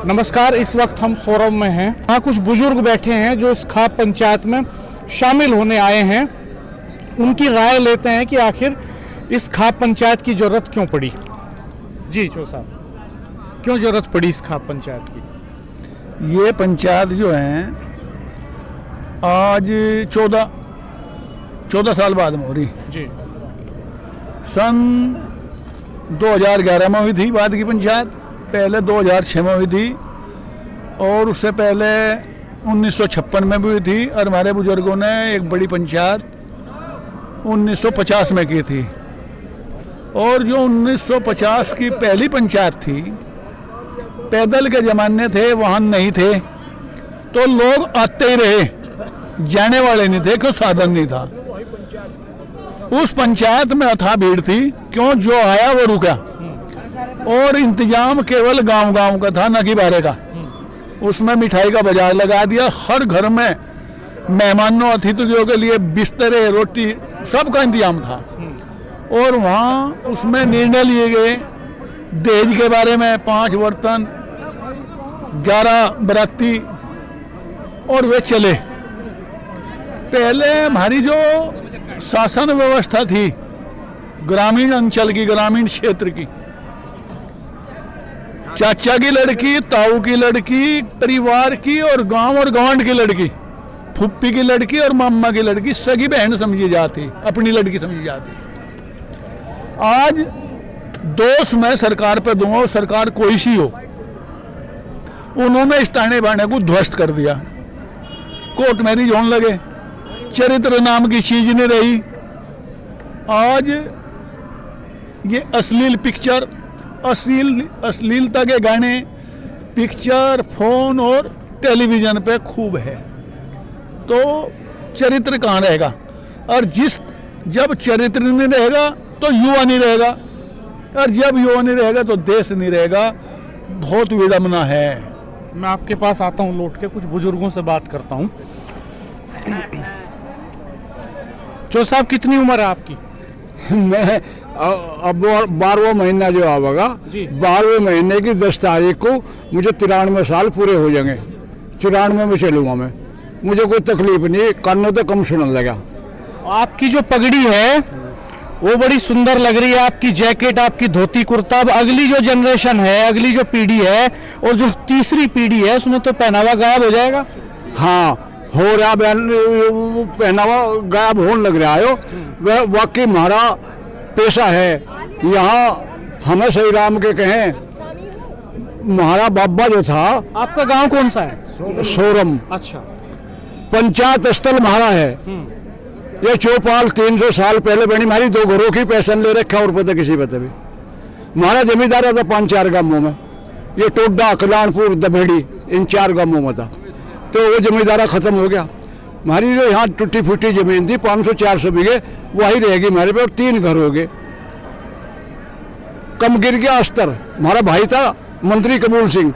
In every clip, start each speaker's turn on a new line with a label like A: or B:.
A: नमस्कार। इस वक्त हम सौरभ में हैं। यहाँ कुछ बुजुर्ग बैठे हैं जो इस खाप पंचायत में शामिल होने आए हैं। उनकी राय लेते हैं कि आखिर इस खाप पंचायत की जरूरत क्यों पड़ी। जी चो साहब, क्यों जरूरत पड़ी इस खाप पंचायत की?
B: ये पंचायत जो है आज 14 साल बाद में हो रही।
A: जी।
B: सन 2011 में हुई थी बाद की पंचायत, पहले 2006 में हुई थी और उससे पहले 1956 में भी हुई थी। और हमारे बुजुर्गों ने एक बड़ी पंचायत 1950 में की थी। और जो 1950 की पहली पंचायत थी, पैदल के ज़माने थे, वाहन नहीं थे, तो लोग आते ही रहे, जाने वाले नहीं थे, क्यों साधन नहीं था। उस पंचायत में अथाह भीड़ थी, क्यों जो आया वो रुका। और इंतजाम केवल गांव-गांव का था, न कि बाहर का। उसमें मिठाई का बाजार लगा दिया। हर घर में मेहमानों अतिथियों के लिए बिस्तरे, रोटी, सब का इंतजाम था। और वहाँ उसमें निर्णय लिए गए दहेज के बारे में, 5 बर्तन, 11 बराती, और वे चले। पहले हमारी जो शासन व्यवस्था थी ग्रामीण अंचल की, ग्रामीण क्षेत्र की, चाचा की लड़की, ताऊ की लड़की, परिवार की, और गांव और गांड की लड़की, फुप्पी की लड़की और मामा की लड़की सगी बहन समझी जाती, अपनी लड़की समझी जाती। आज दोष मैं सरकार पे दूंगा, और सरकार कोई सी हो, उन्होंने इस ताने बाने को ध्वस्त कर दिया। कोर्ट मैरिज होने लगे, चरित्र नाम की चीज नहीं रही। आज ये अश्लील पिक्चर, अश्लीलता के गाने, पिक्चर, फोन और टेलीविजन पे खूब है, तो चरित्र कहाँ रहेगा। और जब चरित्र नहीं रहेगा तो युवा नहीं रहेगा, और जब युवा नहीं रहेगा तो देश नहीं रहेगा। बहुत विडंबना है।
A: मैं आपके पास आता हूँ, लौट के कुछ बुजुर्गों से बात करता हूँ। चो साहब, कितनी उम्र है आपकी?
C: मैं अब 12वां महीना जो आवेगा, 12वें महीने की 10 तारीख को मुझे 93 साल पूरे हो जाएंगे। 94 में चलूँगा मैं, मुझे कोई तकलीफ नहीं, कानों तो कम सुनने लगा।
A: आपकी जो पगड़ी है वो बड़ी सुंदर लग रही है, आपकी जैकेट, आपकी धोती कुर्ता। अब अगली जो जनरेशन है, अगली जो पीढ़ी है, और जो तीसरी पीढ़ी है, उसमें तो पहनावा गायब हो जाएगा।
C: हाँ, हो रहा पहनावा गायब होने लग रहा है। वह वाकई हमारा पेशा है। यहाँ हमें सही राम के कहें, हमारा बाबा जो था।
A: आपका गांव कौन सा है?
C: सोरम।
A: अच्छा।
C: पंचायत स्थल हमारा है। ये चौपाल 300 साल पहले बनी। हमारी 2 घरों की पैसन ले रखा, और पता किसी पता भी। हमारा जमींदार था 5-4 गांवों में। ये टोडा, कल्याणपुर, दभेड़ी, इन 4 गांवों में था। तो वो जमींदारा खत्म हो गया। हमारी जो यहाँ टूटी फूटी जमीन थी 500-400 बीघे, वही रहेगी हमारे पे, और 3 घर हो गए। कम गिर गया अस्तर। हमारा भाई था मंत्री कबूल सिंह,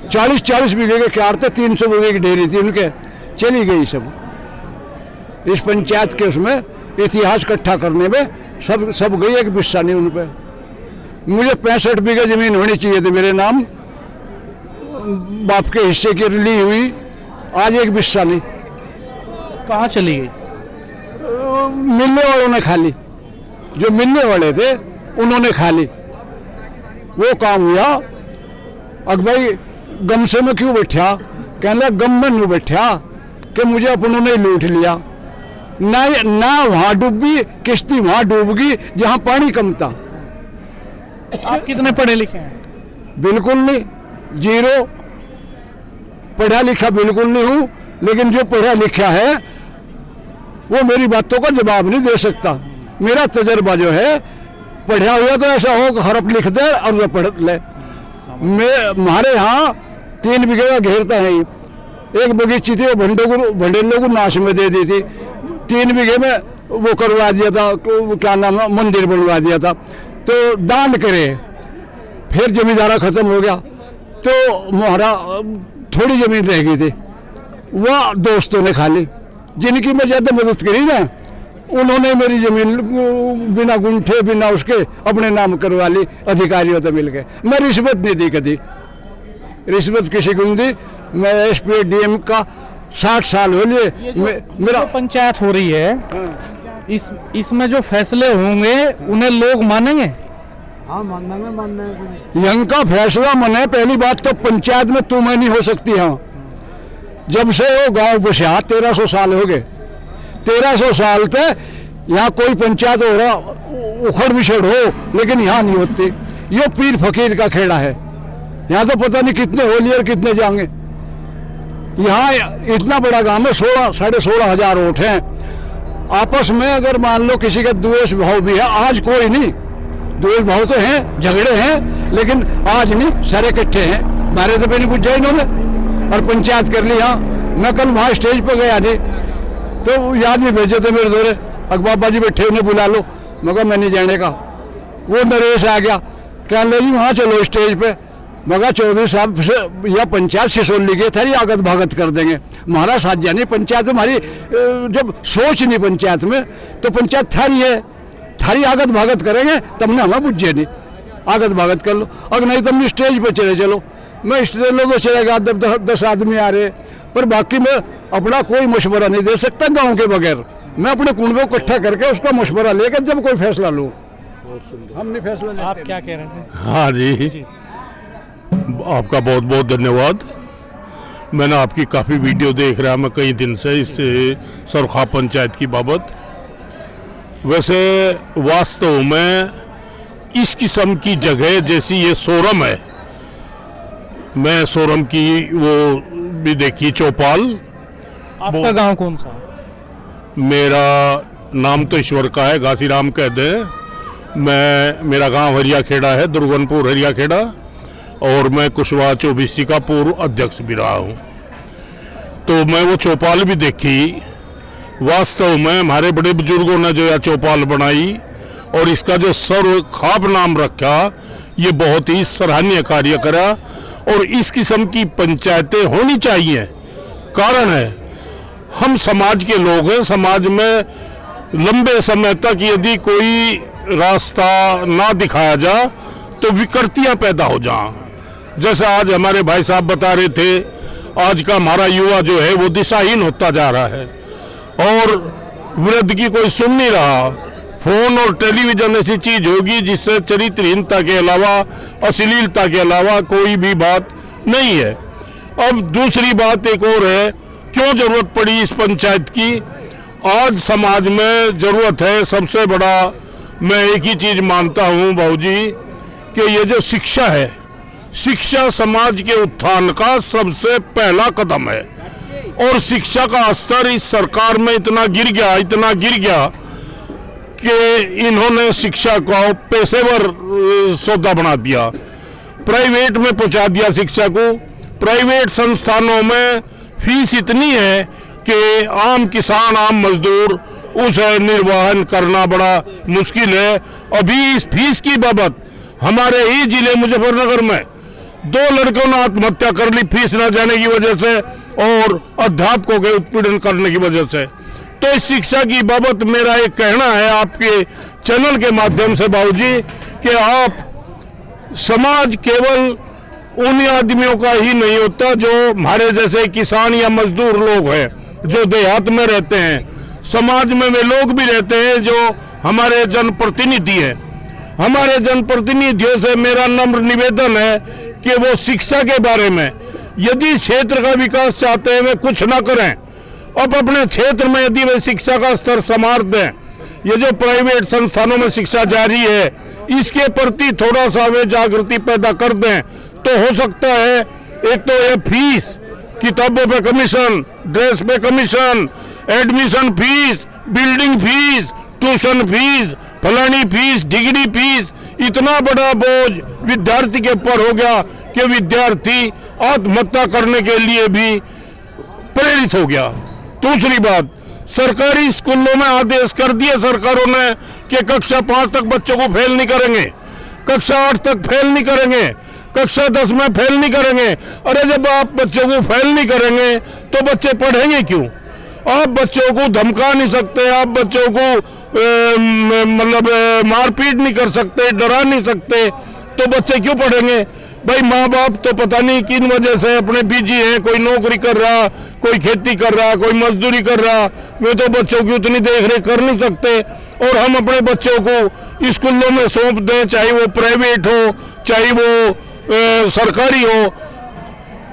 C: 40-40 बीघे के क्यार थे, 300 बीघे की डेयरी थी उनके, चली गई सब। इस पंचायत के उसमें इतिहास इकट्ठा करने में सब गई, एक बिस्सा नहीं उन पे। मुझे 65 बीघे जमीन होनी चाहिए थी मेरे नाम, बाप के हिस्से की ली हुई, आज एक बिस्सा नहीं।
A: कहाँ चली गई?
C: मिलने वालों ने खा ली, जो मिलने वाले थे उन्होंने खा ली। वो काम हुआ। अब भाई गम से मैं क्यों बैठा, कहने गम में नहीं बैठा कि मुझे अपनों ने लूट लिया। ना वहां डूबी किश्ती, वहां डूबगी जहां पानी कम था।
A: आप कितने पढ़े लिखे हैं?
C: बिल्कुल नहीं, 0। पढ़ा लिखा बिल्कुल नहीं हूं, लेकिन जो पढ़ा लिखा है वो मेरी बातों का जवाब नहीं दे सकता। मेरा तजर्बा जो है, पढ़ा हुआ तो ऐसा हो कि हरफ लिख दे और वो पढ़ ले। हमारे यहाँ 3 बीघे का घेरता है। एक बगीची थी, वो भंडेलों को नाश में दे दी थी। 3 बीघे में वो करवा दिया था, क्या नाम है, मंदिर बनवा दिया था। तो दान करे, फिर जमींदारा खत्म हो गया, तो हमारा थोड़ी जमीन रह गई थी, वह दोस्तों ने खा ली। जिनकी मैं ज़्यादा मदद करी ना, उन्होंने मेरी जमीन बिना गुंठे बिना उसके अपने नाम करवा ली, अधिकारियों से मिल के। मैं रिश्वत नहीं दी कभी। रिश्वत किसी को नहीं दी। मैं SPDM का 60 साल हो लिए।
A: मेरा पंचायत हो रही है, इसमें जो फैसले होंगे उन्हें लोग मानेंगे?
D: हाँ मानेंगे।
C: यहाँ का फैसला मने। पहली बात तो पंचायत में तू मैं नहीं हो सकती। हाँ, जब से वो गांव बसा 1300 साल हो गए। 1300 साल थे यहाँ कोई पंचायत हो रहा उखड़ विछड़ हो, लेकिन यहाँ नहीं होती। ये पीर फकीर का खेड़ा है। यहाँ तो पता नहीं कितने होली और कितने जाएंगे। यहाँ इतना बड़ा गांव में 16,500 वोट हैं। आपस में अगर मान लो किसी का द्वेष भाव भी है, आज कोई नहीं। द्वेष भाव तो हैं, झगड़े हैं, लेकिन आज नहीं, सारे इकट्ठे हैं। मारे तो नहीं पूछा इन्होंने और पंचायत कर ली। हाँ, मैं कल वहाँ स्टेज पर गया नहीं तो याद नहीं भेजे थे मेरे दौरे, अकबाबा जी बैठे उन्हें बुला लो। मगर मैं नहीं जाने का। वो नरेश आ गया, क्या ले जी वहाँ चलो स्टेज पे। मगर चौधरी साहब से या पंचायत सिसोली के थारी आगत भागत कर देंगे। हमारा साथ जानी पंचायत हमारी, जब सोच नहीं पंचायत में तो पंचायत थारी है, थारी आगत भागत करेंगे तमने हमें बुझे नहीं। आगत भागत कर लो, अगर नहीं तुम स्टेज पे चले चलो। मैं स्टेज लो तो चलेगा, 10 आदमी आ रहे, पर बाकी मैं अपना कोई मशवरा नहीं दे सकता गाँव के बगैर। मैं अपने कुंड को इकट्ठा करके उसका मशवरा लेकर जब कोई फैसला लूँ। हम नहीं फैसला लेते।
A: आप क्या कह रहे हैं?
E: हाँ जी, आपका बहुत बहुत धन्यवाद। मैंने आपकी काफ़ी वीडियो देख रहा मैं कई दिन से इस सरखा पंचायत की बाबत। वैसे वास्तव में इस किस्म की जगह जैसी ये सोरम है, मैं सोरम की वो भी देखी चौपाल।
A: आपका गांव कौन सा?
E: मेरा नाम तो ईश्वर का है, घासीराम कहते हैं। मेरा गांव हरिया खेड़ा है, दुर्गनपुर हरिया खेड़ा, और मैं कुशवाहा 24 का पूर्व अध्यक्ष भी रहा हूँ। तो मैं वो चौपाल भी देखी। वास्तव में हमारे बड़े बुजुर्गों ने जो यह चौपाल बनाई और इसका जो सर्व खाप नाम रखा, ये बहुत ही सराहनीय कार्य करा। और इस किस्म की पंचायतें होनी चाहिए। कारण है हम समाज के लोग हैं। समाज में लंबे समय तक यदि कोई रास्ता ना दिखाया जा तो विकृतियां पैदा हो जाएं। जैसे आज हमारे भाई साहब बता रहे थे, आज का हमारा युवा जो है वो दिशाहीन होता जा रहा है और वृद्ध की कोई सुन नहीं रहा। फोन और टेलीविजन ऐसी चीज होगी जिससे चरित्रहीनता के अलावा, अश्लीलता के अलावा कोई भी बात नहीं है। अब दूसरी बात एक और है, क्यों जरूरत पड़ी इस पंचायत की? आज समाज में जरूरत है सबसे बड़ा, मैं एक ही चीज मानता हूं बाबूजी, कि ये जो शिक्षा है, शिक्षा समाज के उत्थान का सबसे पहला कदम है। और शिक्षा का स्तर इस सरकार में इतना गिर गया कि इन्होंने शिक्षा को पेशेवर सौदा बना दिया, प्राइवेट में पहुंचा दिया शिक्षा को। प्राइवेट संस्थानों में फीस इतनी है कि आम किसान, आम मजदूर उसे निर्वहन करना बड़ा मुश्किल है। अभी इस फीस की बाबत हमारे ही जिले मुजफ्फरनगर में 2 लड़कों ने आत्महत्या कर ली फीस न जाने की वजह से और अध्यापकों के उत्पीड़न करने की वजह से। तो इस शिक्षा की बाबत मेरा एक कहना है आपके चैनल के माध्यम से बाबूजी, कि आप समाज केवल उन आदमियों का ही नहीं होता जो हमारे जैसे किसान या मजदूर लोग हैं, जो देहात में रहते हैं। समाज में वे लोग भी रहते हैं जो हमारे जनप्रतिनिधि हैं। हमारे जनप्रतिनिधियों से मेरा नम्र निवेदन है कि वो शिक्षा के बारे में, यदि क्षेत्र का विकास चाहते हैं वे कुछ ना करें, अब अपने क्षेत्र में यदि वे शिक्षा का स्तर संवार दें। ये जो प्राइवेट संस्थानों में शिक्षा जारी है, इसके प्रति थोड़ा सा वे जागृति पैदा कर दें तो हो सकता है, एक तो ये फीस, किताबों पे कमीशन, ड्रेस पे commission, admission fees, building fees, tuition fees, फलानी फीस, डिग्री फीस, इतना बड़ा बोझ विद्यार्थी के ऊपर हो गया कि विद्यार्थी आत्महत्या करने के लिए भी प्रेरित हो गया। दूसरी बात, सरकारी स्कूलों में आदेश कर दिए सरकारों ने कि कक्षा 5 तक बच्चों को फेल नहीं करेंगे, कक्षा 8 तक फेल नहीं करेंगे, कक्षा 10 में फेल नहीं करेंगे। अरे जब आप बच्चों को फेल नहीं करेंगे तो बच्चे पढ़ेंगे क्यों? आप बच्चों को धमका नहीं सकते, आप बच्चों को मतलब मारपीट नहीं कर सकते, डरा नहीं सकते, तो बच्चे क्यों पढ़ेंगे? भाई माँ बाप तो पता नहीं किन वजह से अपने बिजी है, कोई नौकरी कर रहा, कोई खेती कर रहा, कोई मजदूरी कर रहा, वे तो बच्चों की उतनी देख रेख कर नहीं सकते। और हम अपने बच्चों को स्कूलों में सौंप दें, चाहे वो प्राइवेट हो चाहे वो सरकारी हो,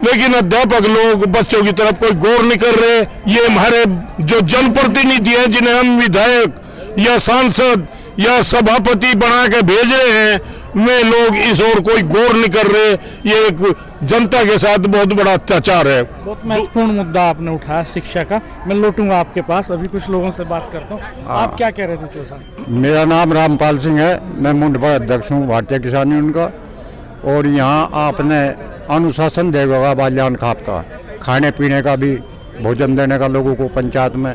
E: लेकिन अध्यापक लोग बच्चों की तरफ कोई गौर नहीं कर रहे। ये हमारे जो जनप्रतिनिधि हैं, जिन्हें हम विधायक या सांसद या सभापति बना के भेज रहे हैं, वे लोग इस ओर कोई गौर नहीं कर रहे। ये एक जनता के साथ बहुत बड़ा अत्याचार है।
A: बहुत महत्वपूर्ण मुद्दा आपने उठाया शिक्षा का। मैं लौटूंगा आपके पास, अभी कुछ लोगों से बात करता हूँ। आप क्या कह रहे थे चौसा?
D: मेरा नाम रामपाल सिंह है, मैं मुंडवा अध्यक्ष हूँ भारतीय किसान यूनियन का। और यहाँ आपने अनुशासन देगा बाल्यान खाप का, खाने पीने का भी, भोजन देने का लोगों को पंचायत में,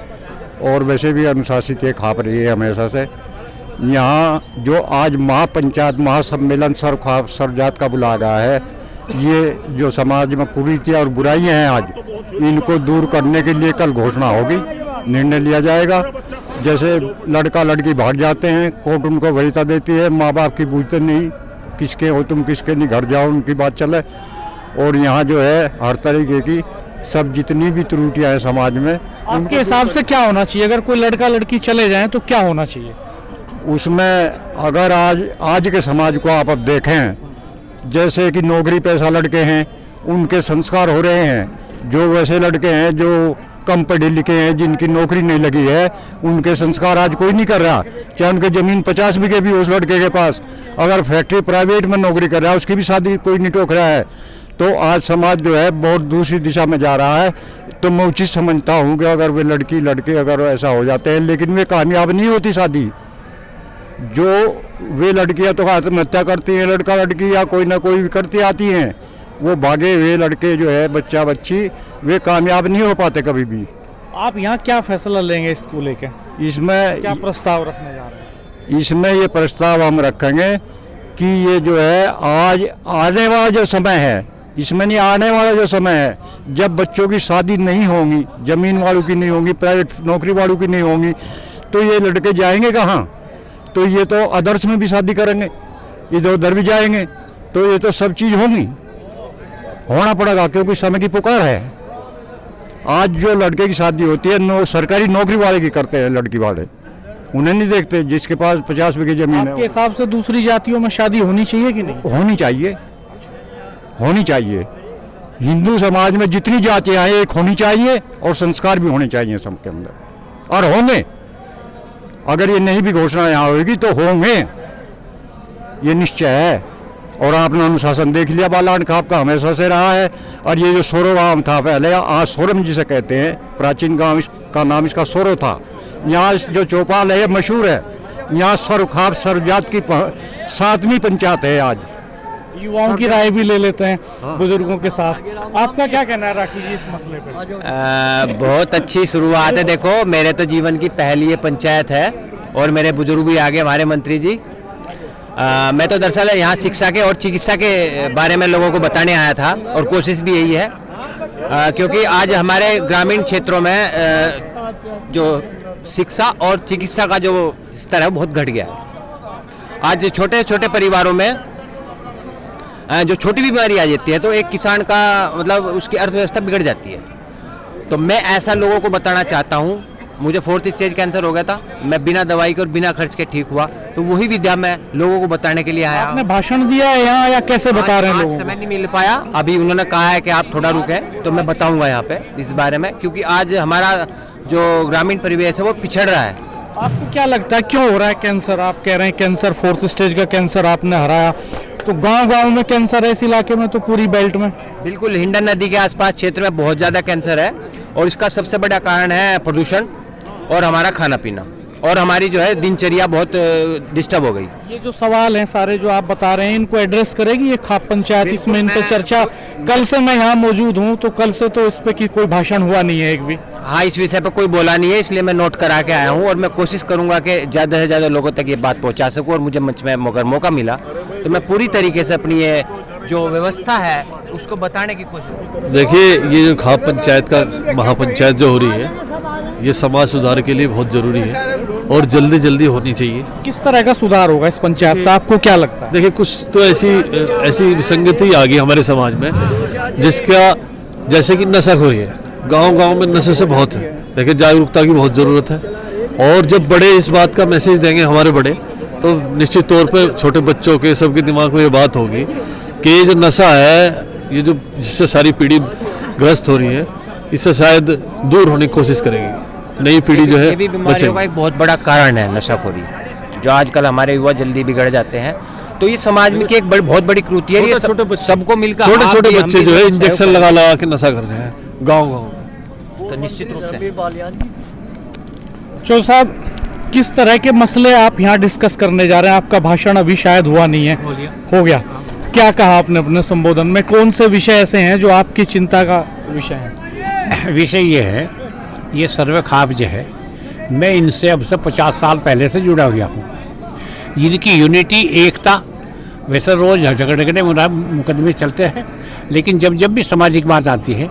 D: और वैसे भी अनुशासित ये खाप रही है हमेशा से। यहाँ जो आज महापंचायत महासम्मेलन सर्वजात का बुलाया गया है, ये जो समाज में कुरीतियाँ और बुराइयाँ हैं आज, इनको दूर करने के लिए कल घोषणा होगी, निर्णय लिया जाएगा। जैसे लड़का लड़की भाग जाते हैं, कोर्ट उनको वरीयता देती है, माँ बाप की पूछते नहीं, किसके हो तुम किसके नहीं, घर जाओ, उनकी बात चले। और यहाँ जो है हर तरीके की सब जितनी भी त्रुटियाँ हैं समाज में,
A: आपके हिसाब से क्या होना चाहिए? अगर कोई लड़का लड़की चले जाएं तो क्या होना चाहिए
D: उसमें? अगर आज के समाज को आप अब देखें, जैसे कि नौकरी पेशा लड़के हैं, उनके संस्कार हो रहे हैं। जो वैसे लड़के हैं जो कम पढ़े लिखे हैं, जिनकी नौकरी नहीं लगी है, उनके संस्कार आज कोई नहीं कर रहा। चाहे उनके ज़मीन 50 बीघे भी उस लड़के के पास, अगर फैक्ट्री प्राइवेट में नौकरी कर रहा है, उसकी भी शादी कोई नहीं टोक रहा है। तो आज समाज जो है बहुत दूसरी दिशा में जा रहा है। तो मैं उचित समझता हूँ कि अगर वे लड़की लड़के अगर ऐसा हो जाते हैं, लेकिन वे कामयाब नहीं होती शादी। जो वे लड़कियां तो आत्महत्या करती हैं, लड़का लड़की या कोई ना कोई भी करती आती हैं, वो भागे हुए लड़के जो है बच्चा बच्ची, वे कामयाब नहीं हो पाते कभी भी।
A: आप यहाँ क्या फैसला लेंगे इसको लेके?
D: इसमें
A: क्या प्रस्ताव रखने जा रहे हैं?
D: इसमें ये प्रस्ताव हम रखेंगे कि ये जो है आज आने वाला जो समय है, इसमें नहीं, आने वाला जो समय है, जब बच्चों की शादी नहीं होंगी, जमीन वालों की नहीं होंगी, प्राइवेट नौकरी वालों की नहीं होंगी, तो ये लड़के जाएंगे कहाँ? तो ये तो अदर्स में भी शादी करेंगे, इधर उधर भी जाएंगे, तो ये तो सब चीज़ होंगी, होना पड़ेगा, क्योंकि समय की पुकार है। आज जो लड़के की शादी होती है सरकारी नौकरी वाले की करते हैं, लड़की वाले उन्हें नहीं देखते, जिसके पास 50 बीघे जमीन है।
A: आपके हिसाब से दूसरी जातियों में शादी होनी चाहिए कि नहीं?
D: होनी चाहिए, होनी चाहिए। हिंदू समाज में जितनी जातियां हैं एक होनी चाहिए, और संस्कार भी होने चाहिए सबके अंदर, और होंगे। अगर ये नहीं भी घोषणा यहाँ होगी तो होंगे, ये निश्चय है। और आपने अनुशासन देख लिया बालान खाप का, हमेशा से रहा है। और ये जो सोरो गाँव था पहले, आज सोरम जिसे कहते हैं, प्राचीन गांव का नाम इसका सोरो था। यहाँ जो चौपाल है मशहूर है, यहाँ सर्वखाप सर्वजात की 7वीं पंचायत है। आज
A: युवाओं की राय भी ले लेते हैं बुजुर्गों के साथ। आपका क्या कहना है राखी जी इस मसले पे?
F: बहुत अच्छी शुरुआत है। देखो, मेरे तो जीवन की पहली ये पंचायत है, और मेरे बुजुर्ग भी आगे, हमारे मंत्री जी। मैं तो दरअसल यहाँ शिक्षा के और चिकित्सा के बारे में लोगों को बताने आया था, और कोशिश भी यही है, क्योंकि आज हमारे ग्रामीण क्षेत्रों में जो शिक्षा और चिकित्सा का जो स्तर है बहुत घट गया है। आज छोटे छोटे परिवारों में जो छोटी बीमारी आ जाती है, तो एक किसान का मतलब उसकी अर्थव्यवस्था बिगड़ जाती है। तो मैं ऐसा लोगों को बताना चाहता हूँ। मुझे 4th स्टेज कैंसर हो गया था, मैं बिना दवाई के और बिना खर्च के ठीक हुआ, तो वही विद्या मैं लोगों को बताने के लिए आया।
A: आपने भाषण दिया है यहाँ, या कैसे बता रहे हैं लोगों को?
F: समय नहीं मिल पाया, अभी उन्होंने कहा है कि आप थोड़ा रुके, तो मैं बताऊंगा यहाँ पे इस बारे में, क्योंकि आज हमारा जो ग्रामीण परिवेश है वो पिछड़ रहा है।
A: आपको क्या लगता है क्यों हो रहा है कैंसर? आप कह रहे हैं कैंसर 4th स्टेज का कैंसर आपने हराया, तो गांव-गांव में कैंसर है इस इलाके में, तो पूरी बेल्ट में?
F: बिल्कुल, हिंडन नदी के आसपास क्षेत्र में बहुत ज़्यादा कैंसर है, और इसका सबसे बड़ा कारण है प्रदूषण और हमारा खाना पीना, और हमारी जो है दिनचर्या बहुत डिस्टर्ब हो गई।
A: ये जो सवाल हैं सारे जो आप बता रहे हैं, इनको एड्रेस करेगी ये खाप पंचायत? इसमें इन पे चर्चा, कल से मैं यहाँ मौजूद हूँ, तो कल से तो इस पे की कोई भाषण हुआ नहीं है एक भी।
F: हाँ, इस विषय पर कोई बोला नहीं है, इसलिए मैं नोट करा के आया हूँ, और मैं कोशिश करूँगा कि ज़्यादा से ज़्यादा लोगों तक ये बात पहुँचा सकूँ, और मुझे मंच में अगर मौका मिला तो मैं पूरी तरीके से अपनी ये जो व्यवस्था है उसको बताने की कोशिश।
G: देखिए, ये जो खाप पंचायत का महापंचायत जो हो रही है, ये समाज सुधार के लिए बहुत ज़रूरी है। और जल्दी जल्दी होनी चाहिए।
A: किस तरह का सुधार होगा इस पंचायत से, आपको क्या लगता है?
G: देखिए कुछ तो ऐसी विसंगति आ गई हमारे समाज में जिसका, जैसे कि नशाखोरी है, गांव-गांव में नशे से बहुत है। देखिए जागरूकता की बहुत ज़रूरत है, और जब बड़े इस बात का मैसेज देंगे हमारे बड़े, तो निश्चित तौर पे छोटे बच्चों के सबके दिमाग में ये बात होगी कि ये जो नशा है, ये जो जिससे सारी पीढ़ी ग्रस्त हो रही है, इससे शायद दूर होने की कोशिश करेगी नई पीढ़ी जो है
F: ये भी बीमारियों का एक बहुत बड़ा कारण है नशाखोरी, जो आजकल हमारे युवा जल्दी बिगड़ जाते हैं। तो ये समाज में की एक बहुत बड़ी कुरीति है, ये सबको मिलकर
G: छोटे बच्चे जो है इंजेक्शन लगा के नशा कर रहे हैं गाँव-गाँव।
F: तो निश्चित रूप से
A: चौधरी साहब, किस तरह के मसले आप यहाँ डिस्कस करने जा रहे हैं? आपका भाषण अभी शायद हुआ नहीं है, हो गया। तो क्या कहा आपने अपने संबोधन में? कौन से विषय ऐसे हैं जो आपकी चिंता का विषय है?
H: विषय ये है, ये सर्वे खाप जो है, मैं इनसे अब से 50 साल पहले से जुड़ा हुआ हूँ। इनकी यूनिटी, एकता, वैसे रोज़ झगड़े मुकदमे चलते हैं, लेकिन जब जब भी सामाजिक बात आती है,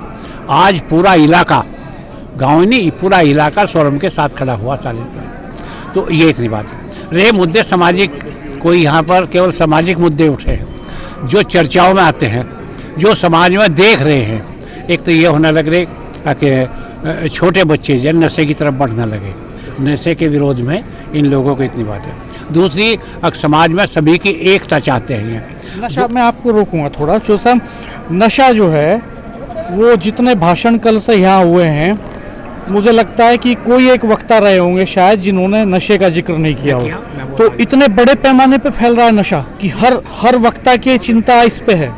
H: आज पूरा इलाका, गाँव नहीं पूरा इलाका स्वरम के साथ खड़ा हुआ साले से। तो ये इतनी बात है। रहे मुद्दे सामाजिक, कोई यहाँ पर केवल सामाजिक मुद्दे उठे हैं जो चर्चाओं में आते हैं, जो समाज में देख रहे हैं। एक तो ये होने लग रहे कि छोटे बच्चे जो नशे की तरफ बढ़ने लगे, नशे के विरोध में इन लोगों को इतनी बात है। दूसरी, समाज में सभी की एकता चाहते हैं ये।
A: नशा, मैं आपको रोकूंगा थोड़ा। चौधरी साहब, नशा जो है वो जितने भाषण कल से यहाँ हुए हैं, मुझे लगता है कि कोई एक वक्ता रहे होंगे शायद जिन्होंने नशे का जिक्र नहीं किया हो। तो इतने बड़े पैमाने पे फैल रहा है नशा कि हर वक्ता की चिंता इस पे है।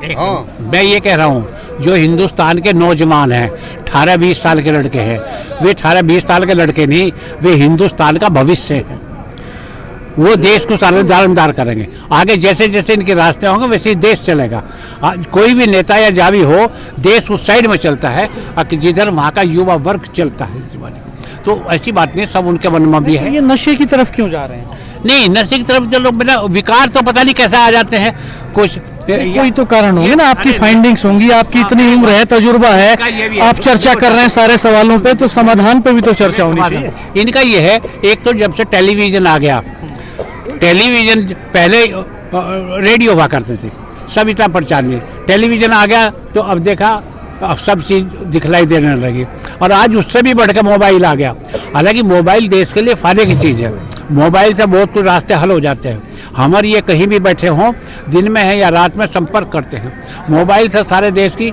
H: मैं ये कह रहा हूँ, जो हिंदुस्तान के नौजवान हैं, 18-20 साल के लड़के हैं, वे 18-20 साल के लड़के नहीं, वे हिंदुस्तान का भविष्य है। वो देश को दारोमदार करेंगे। आगे जैसे जैसे इनके रास्ते होंगे वैसे ही देश चलेगा। कोई भी नेता या जावी हो, देश उस साइड में चलता है जिधर वहाँ का युवा वर्ग चलता है। तो ऐसी बात नहीं, सब उनके मन में भी है।
A: ये नशे की तरफ क्यों जा रहे हैं?
H: नहीं, नशे की तरफ जो लोग, बिना विकार तो पता नहीं कैसा आ जाते हैं कुछ।
A: कोई तो कारण होंगे ना, आपकी फाइंडिंग्स होंगी, आपकी इतनी उम्र है, तजुर्बा है, आप चर्चा कर रहे हैं सारे सवालों पे, तो समाधान पे भी तो चर्चा होनी चाहिए।
H: इनका ये है, एक तो जब से टेलीविजन आ गया, टेलीविजन पहले रेडियो हुआ करते थे, सब इतना प्रचार नहीं, टेलीविजन आ गया तो अब देखा सब चीज़ दिखलाई देने लगी, और आज उससे भी बढ़कर मोबाइल आ गया। हालांकि मोबाइल देश के लिए फ़ायदे की चीज़ है, मोबाइल से बहुत कुछ रास्ते हल हो जाते हैं। हमारे ये कहीं भी बैठे हों, दिन में है या रात में, संपर्क करते हैं। मोबाइल से सारे देश की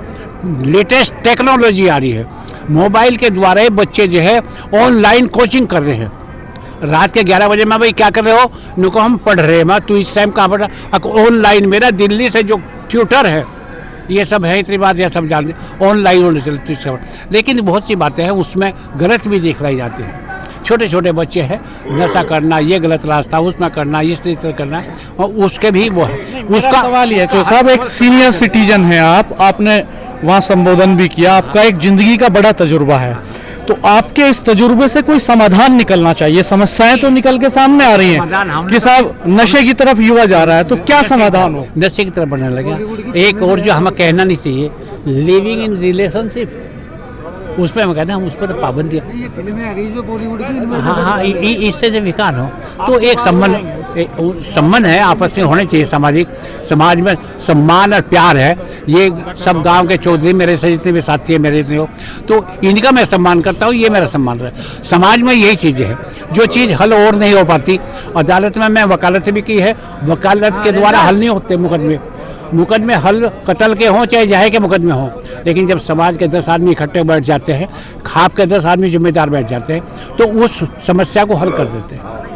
H: लेटेस्ट टेक्नोलॉजी आ रही है। मोबाइल के द्वारा बच्चे जो है ऑनलाइन कोचिंग कर रहे हैं। रात के 11 बजे, मैं भाई क्या कर रहे हो, नुको हम पढ़ रहे हैं। मैं, तू इस टाइम कहाँ पढ़ रहा? ऑनलाइन, मेरा दिल्ली से जो ट्यूटर है, ये सब है, इतनी बात, यह सब जान ऑनलाइन होने चलती है। लेकिन बहुत सी बातें हैं उसमें गलत भी दिखलाई जाती हैं। छोटे छोटे बच्चे हैं, नशा करना ये गलत रास्ता, उसमें करना इस तरह करना, और उसके भी वो है।
A: उसका सवाल ये है तो साहब, एक सीनियर सिटीजन है आप, आपने वहाँ संबोधन भी किया, आपका एक जिंदगी का बड़ा तजुर्बा है, तो आपके इस तजुर्बे से कोई समाधान निकलना चाहिए। समस्याएं तो निकल के सामने आ रही हैं कि साहब नशे की तरफ युवा जा रहा है, तो क्या समाधान हो?
H: नशे की तरफ बढ़ने लगा। एक और जो हमें कहना नहीं चाहिए, लिविंग इन रिलेशनशिप, उस पर हम कहते हैं, हम उस पर पाबंदियाँ, हाँ, इससे जब विकार हो तो एक संबंध है, आपस में होने चाहिए। समाज में सम्मान और प्यार है। ये सब गांव के चौधरी मेरे से जितने भी साथी है मेरे इतने हो, तो इनका मैं सम्मान करता हूँ, ये मेरा सम्मान है। समाज में यही चीज़ें हैं, जो चीज़ हल और नहीं हो पाती। अदालत में मैं वकालत भी की है, वकालत के द्वारा हल नहीं होते मुकदमे हल कत्ल के हों चाहे जाहे के मुकदमे हों, लेकिन जब समाज के 10 आदमी इकट्ठे बैठ जाते हैं, खाप के 10 आदमी जिम्मेदार बैठ जाते हैं, तो उस समस्या को हल कर देते हैं।